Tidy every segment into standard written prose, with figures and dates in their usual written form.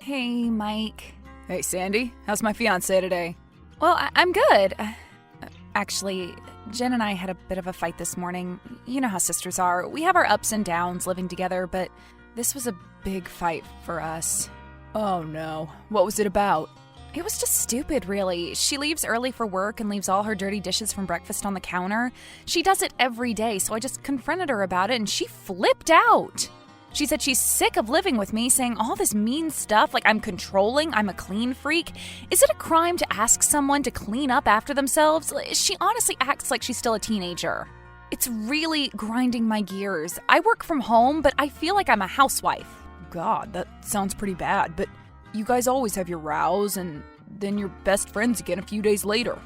Hey, Mike. Hey, Sandy. How's my fiancé today? Well, I'm good. Actually, Jen and I had a bit of a fight this morning. You know how sisters are. We have our ups and downs living together, but this was a big fight for us. Oh, no. What was it about? It was just stupid, really. She leaves early for work and leaves all her dirty dishes from breakfast on the counter. She does it every day, so I just confronted her about it, and she flipped out. She said she's sick of living with me, saying all this mean stuff like I'm controlling, I'm a clean freak. Is it a crime to ask someone to clean up after themselves? She honestly acts like she's still a teenager. It's really grinding my gears. I work from home, but I feel like I'm a housewife. God, that sounds pretty bad, but you guys always have your rows, and then you're best friends again a few days later.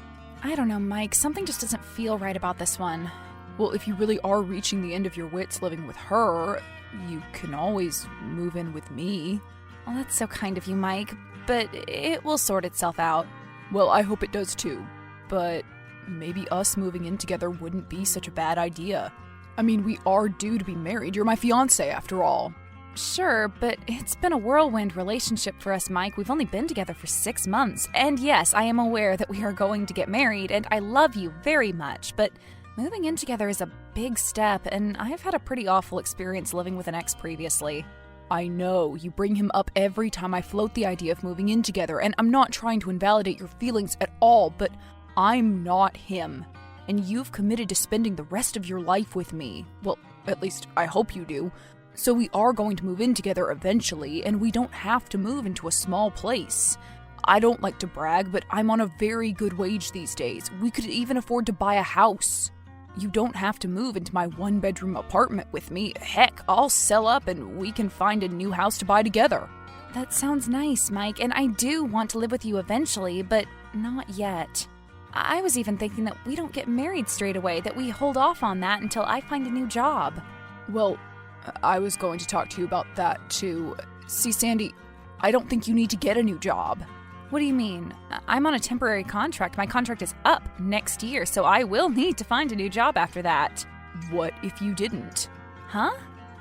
I don't know, Mike. Something just doesn't feel right about this one. Well, if you really are reaching the end of your wits living with her, you can always move in with me. Well, that's so kind of you, Mike, but it will sort itself out. Well, I hope it does too, but maybe us moving in together wouldn't be such a bad idea. I mean, we are due to be married. You're my fiancé, after all. Sure, but it's been a whirlwind relationship for us, Mike. We've only been together for 6 months. And yes, I am aware that we are going to get married, and I love you very much, but moving in together is a big step, and I've had a pretty awful experience living with an ex previously. I know, you bring him up every time I float the idea of moving in together, and I'm not trying to invalidate your feelings at all, but I'm not him. And you've committed to spending the rest of your life with me. Well, at least I hope you do. So we are going to move in together eventually, and we don't have to move into a small place. I don't like to brag, but I'm on a very good wage these days. We could even afford to buy a house. You don't have to move into my one-bedroom apartment with me. Heck, I'll sell up and we can find a new house to buy together. That sounds nice, Mike, and I do want to live with you eventually, but not yet. I was even thinking that we don't get married straight away, that we hold off on that until I find a new job. Well, I was going to talk to you about that too. See, Sandy, I don't think you need to get a new job. What do you mean? I'm on a temporary contract. My contract is up next year, so I will need to find a new job after that. What if you didn't? Huh?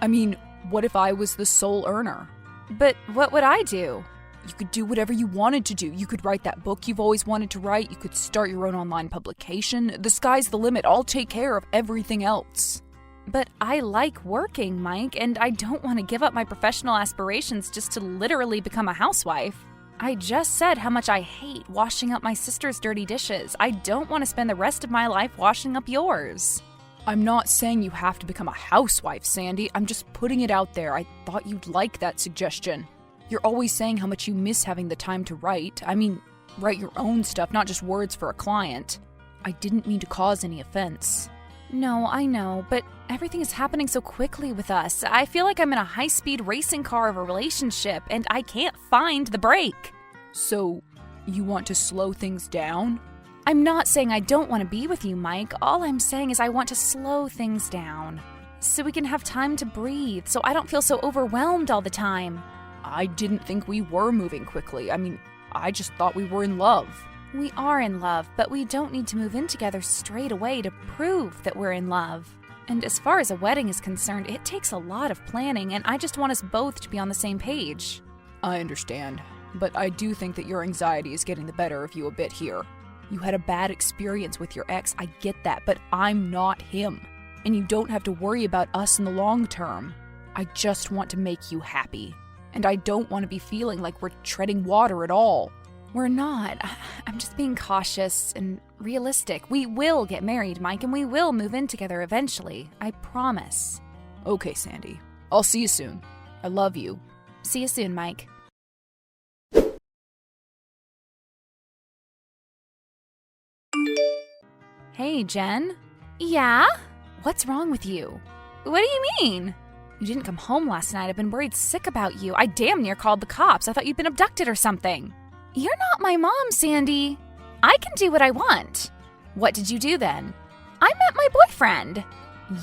I mean, what if I was the sole earner? But what would I do? You could do whatever you wanted to do. You could write that book you've always wanted to write. You could start your own online publication. The sky's the limit. I'll take care of everything else. But I like working, Mike, and I don't want to give up my professional aspirations just to literally become a housewife. I just said how much I hate washing up my sister's dirty dishes. I don't want to spend the rest of my life washing up yours. I'm not saying you have to become a housewife, Sandy. I'm just putting it out there. I thought you'd like that suggestion. You're always saying how much you miss having the time to write. I mean, write your own stuff, not just words for a client. I didn't mean to cause any offense. No, I know, but everything is happening so quickly with us. I feel like I'm in a high-speed racing car of a relationship, and I can't find the brake. So, you want to slow things down? I'm not saying I don't want to be with you, Mike. All I'm saying is I want to slow things down, so we can have time to breathe, so I don't feel so overwhelmed all the time. I didn't think we were moving quickly. I mean, I just thought we were in love. We are in love, but we don't need to move in together straight away to prove that we're in love. And as far as a wedding is concerned, it takes a lot of planning, and I just want us both to be on the same page. I understand, but I do think that your anxiety is getting the better of you a bit here. You had a bad experience with your ex, I get that, but I'm not him. And you don't have to worry about us in the long term. I just want to make you happy. And I don't want to be feeling like we're treading water at all. We're not. I'm just being cautious and realistic. We will get married, Mike, and we will move in together eventually. I promise. Okay, Sandy. I'll see you soon. I love you. See you soon, Mike. Hey, Jen. Yeah? What's wrong with you? What do you mean? You didn't come home last night. I've been worried sick about you. I damn near called the cops. I thought you'd been abducted or something. You're not my mom, Sandy. I can do what I want. What did you do then? I met my boyfriend.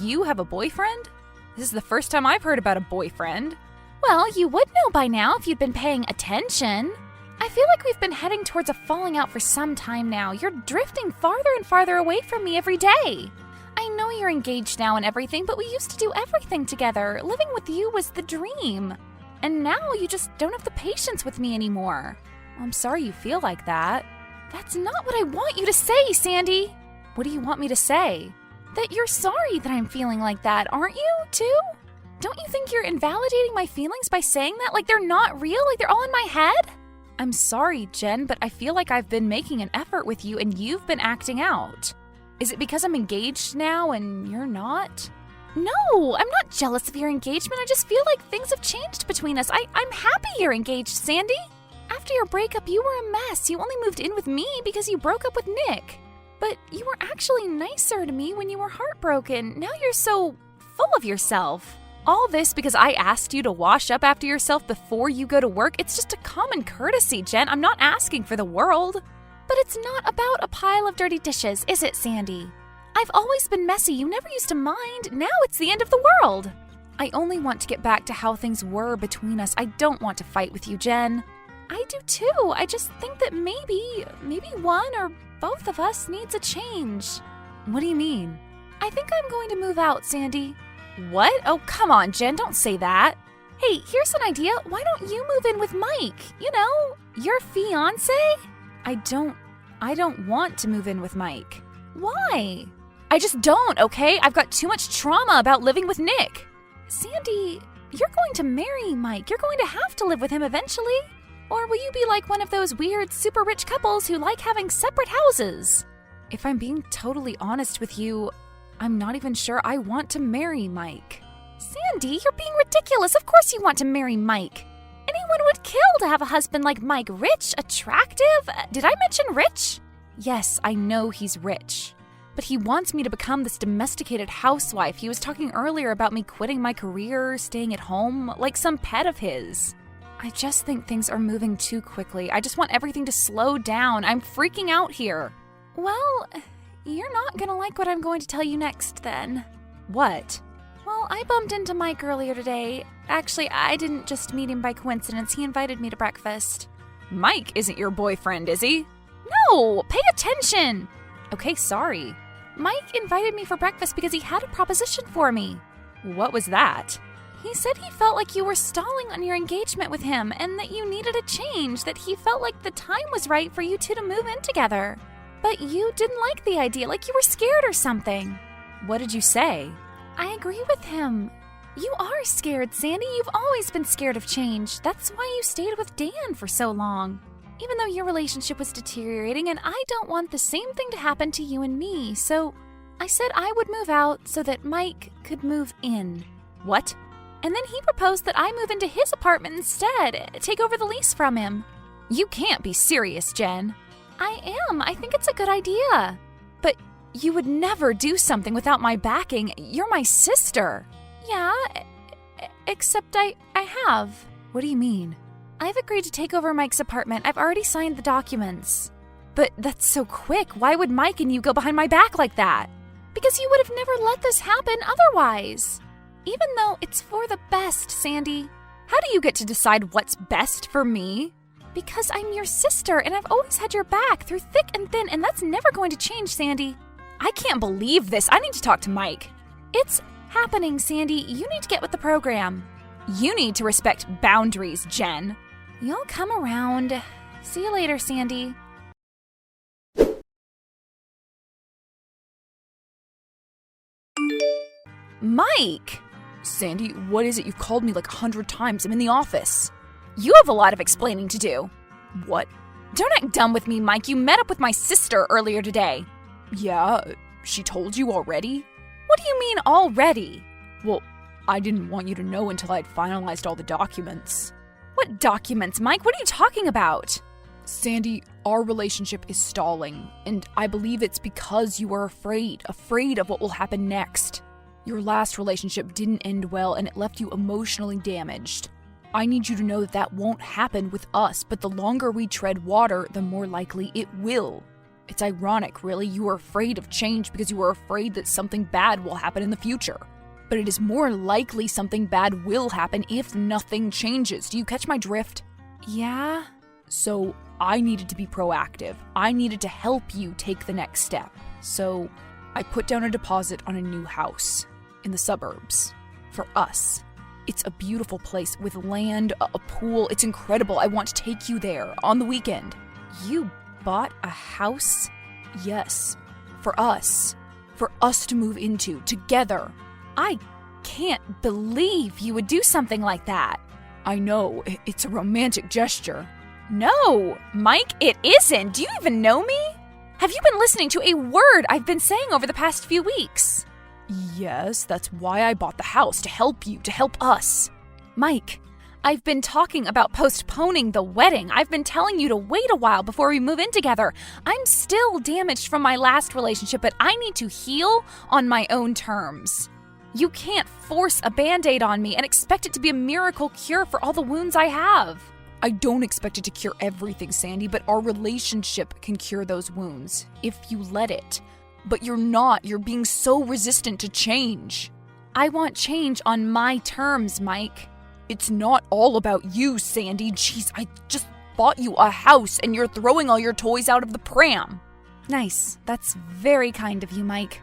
You have a boyfriend? This is the first time I've heard about a boyfriend. Well, you would know by now if you'd been paying attention. I feel like we've been heading towards a falling out for some time now. You're drifting farther and farther away from me every day. I know you're engaged now and everything, but we used to do everything together. Living with you was the dream. And now you just don't have the patience with me anymore. I'm sorry you feel like that. That's not what I want you to say, Sandy. What do you want me to say? That you're sorry that I'm feeling like that, aren't you, too? Don't you think you're invalidating my feelings by saying that? Like they're not real? Like they're all in my head? I'm sorry, Jen, but I feel like I've been making an effort with you and you've been acting out. Is it because I'm engaged now and you're not? No, I'm not jealous of your engagement. I just feel like things have changed between us. I'm happy you're engaged, Sandy. After your breakup, you were a mess. You only moved in with me because you broke up with Nick. But you were actually nicer to me when you were heartbroken. Now you're so full of yourself. All this because I asked you to wash up after yourself before you go to work. It's just a common courtesy, Jen. I'm not asking for the world. But it's not about a pile of dirty dishes, is it, Sandy? I've always been messy. You never used to mind. Now it's the end of the world. I only want to get back to how things were between us. I don't want to fight with you, Jen. I do too. I just think that maybe one or both of us needs a change. What do you mean? I think I'm going to move out, Sandy. What? Oh, come on, Jen. Don't say that. Hey, here's an idea. Why don't you move in with Mike? You know, your fiancé? I don't want to move in with Mike. Why? I just don't, okay? I've got too much trauma about living with Nick. Sandy, you're going to marry Mike. You're going to have to live with him eventually. Or will you be like one of those weird, super rich couples who like having separate houses? If I'm being totally honest with you, I'm not even sure I want to marry Mike. Sandy, you're being ridiculous. Of course you want to marry Mike. Anyone would kill to have a husband like Mike. Rich, attractive. Did I mention rich? Yes, I know he's rich. But he wants me to become this domesticated housewife. He was talking earlier about me quitting my career, staying at home, like some pet of his. I just think things are moving too quickly. I just want everything to slow down. I'm freaking out here. Well, you're not gonna like what I'm going to tell you next then. What? Well, I bumped into Mike earlier today. Actually, I didn't just meet him by coincidence. He invited me to breakfast. Mike isn't your boyfriend, is he? No, pay attention. Okay, sorry. Mike invited me for breakfast because he had a proposition for me. What was that? He said he felt like you were stalling on your engagement with him and that you needed a change, that he felt like the time was right for you two to move in together. But you didn't like the idea, like you were scared or something. What did you say? I agree with him. You are scared, Sandy. You've always been scared of change. That's why you stayed with Dan for so long. Even though your relationship was deteriorating, and I don't want the same thing to happen to you and me, so I said I would move out so that Mike could move in. What? And then he proposed that I move into his apartment instead, take over the lease from him. You can't be serious, Jen. I am. I think it's a good idea. But you would never do something without my backing. You're my sister. Yeah, except I have. What do you mean? I've agreed to take over Mike's apartment. I've already signed the documents. But that's so quick. Why would Mike and you go behind my back like that? Because you would have never let this happen otherwise. Even though it's for the best, Sandy. How do you get to decide what's best for me? Because I'm your sister and I've always had your back through thick and thin, and that's never going to change, Sandy. I can't believe this. I need to talk to Mike. It's happening, Sandy. You need to get with the program. You need to respect boundaries, Jen. You'll come around. See you later, Sandy. Mike! Sandy, what is it? You've called me like 100 times. I'm in the office. You have a lot of explaining to do. What? Don't act dumb with me, Mike. You met up with my sister earlier today. Yeah? She told you already? What do you mean already? Well, I didn't want you to know until I'd finalized all the documents. What documents, Mike? What are you talking about? Sandy, our relationship is stalling, and I believe it's because you are afraid of what will happen next. Your last relationship didn't end well, and it left you emotionally damaged. I need you to know that that won't happen with us, but the longer we tread water, the more likely it will. It's ironic, really. You are afraid of change because you are afraid that something bad will happen in the future. But it is more likely something bad will happen if nothing changes. Do you catch my drift? Yeah. So I needed to be proactive. I needed to help you take the next step. So I put down a deposit on a new house in the suburbs for us. It's a beautiful place with land, a pool. It's incredible. I want to take you there on the weekend. You bought a house? Yes, for us. For us to move into together. I can't believe you would do something like that. I know, it's a romantic gesture. No, Mike, it isn't. Do you even know me? Have you been listening to a word I've been saying over the past few weeks? Yes, that's why I bought the house, to help you, to help us. Mike, I've been talking about postponing the wedding. I've been telling you to wait a while before we move in together. I'm still damaged from my last relationship, but I need to heal on my own terms. You can't force a Band-Aid on me and expect it to be a miracle cure for all the wounds I have. I don't expect it to cure everything, Sandy, but our relationship can cure those wounds, if you let it. But you're not. You're being so resistant to change. I want change on my terms, Mike. It's not all about you, Sandy. Jeez, I just bought you a house and you're throwing all your toys out of the pram. Nice. That's very kind of you, Mike.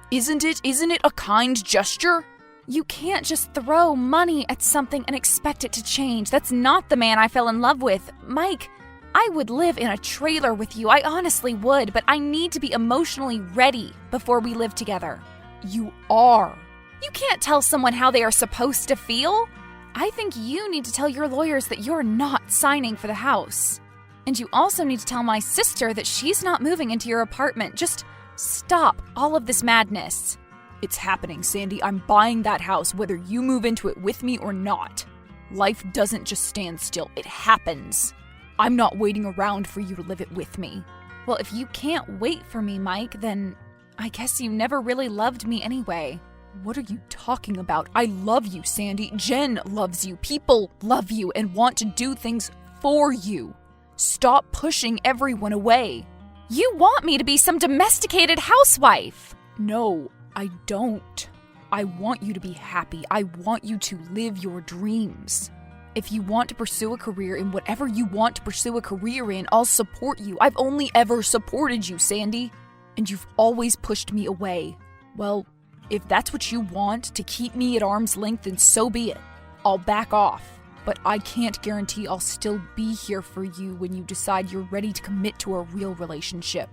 Isn't it? Isn't it a kind gesture? You can't just throw money at something and expect it to change. That's not the man I fell in love with. Mike, I would live in a trailer with you. I honestly would, but I need to be emotionally ready before we live together. You are. You can't tell someone how they are supposed to feel. I think you need to tell your lawyers that you're not signing for the house. And you also need to tell my sister that she's not moving into your apartment. Just stop all of this madness. It's happening, Sandy. I'm buying that house whether you move into it with me or not. Life doesn't just stand still. It happens. I'm not waiting around for you to live it with me. Well, if you can't wait for me, Mike, then I guess you never really loved me anyway. What are you talking about? I love you, Sandy. Jen loves you. People love you and want to do things for you. Stop pushing everyone away. You want me to be some domesticated housewife. No, I don't. I want you to be happy. I want you to live your dreams. If you want to pursue a career in whatever you want to pursue a career in, I'll support you. I've only ever supported you, Sandy. And you've always pushed me away. Well, if that's what you want, to keep me at arm's length, then so be it. I'll back off. But I can't guarantee I'll still be here for you when you decide you're ready to commit to a real relationship.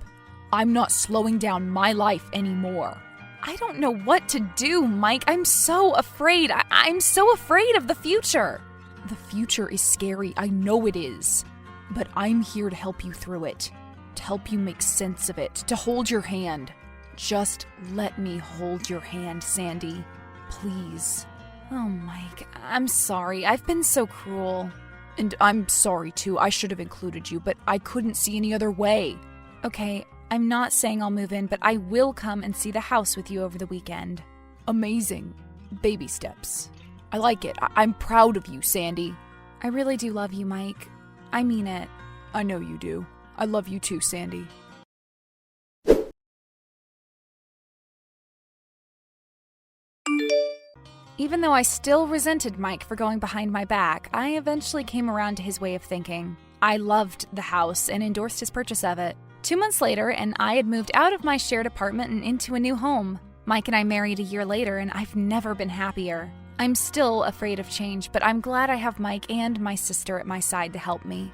I'm not slowing down my life anymore. I don't know what to do, Mike. I'm so afraid. I'm so afraid of the future. The future is scary. I know it is. But I'm here to help you through it. To help you make sense of it. To hold your hand. Just let me hold your hand, Sandy. Please. Oh, Mike, I'm sorry. I've been so cruel. And I'm sorry, too. I should have included you, but I couldn't see any other way. Okay, I'm not saying I'll move in, but I will come and see the house with you over the weekend. Amazing. Baby steps. I like it. I'm proud of you, Sandy. I really do love you, Mike. I mean it. I know you do. I love you too, Sandy. Even though I still resented Mike for going behind my back, I eventually came around to his way of thinking. I loved the house and endorsed his purchase of it. 2 months later, and I had moved out of my shared apartment and into a new home. Mike and I married a year later, and I've never been happier. I'm still afraid of change, but I'm glad I have Mike and my sister at my side to help me.